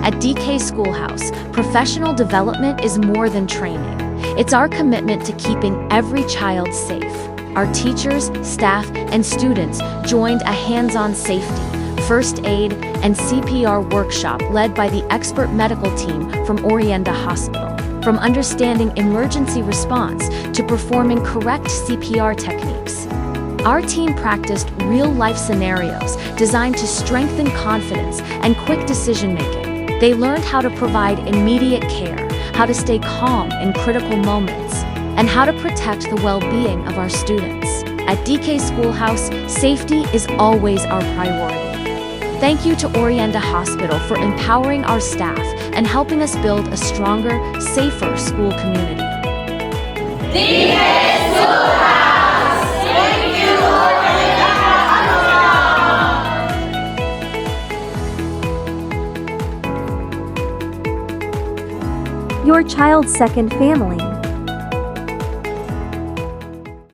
At DK Schoolhouse, professional development is more than training. It's our commitment to keeping every child safe. Our teachers, staff, and students joined a hands-on safety, first aid, and CPR workshop led by the expert medical team from Orienda Hospital. From understanding emergency response to performing correct CPR techniques, our team practiced real-life scenarios designed to strengthen confidence and quick decision-making. They learned how to provide immediate care, how to stay calm in critical moments, and how to protect the well-being of our students. At DK Schoolhouse, safety is always our priority. Thank you to Orienda Hospital for empowering our staff and helping us build a stronger, safer school community. DK Schoolhouse! Thank you, Orienda Hospital! Your child's second family.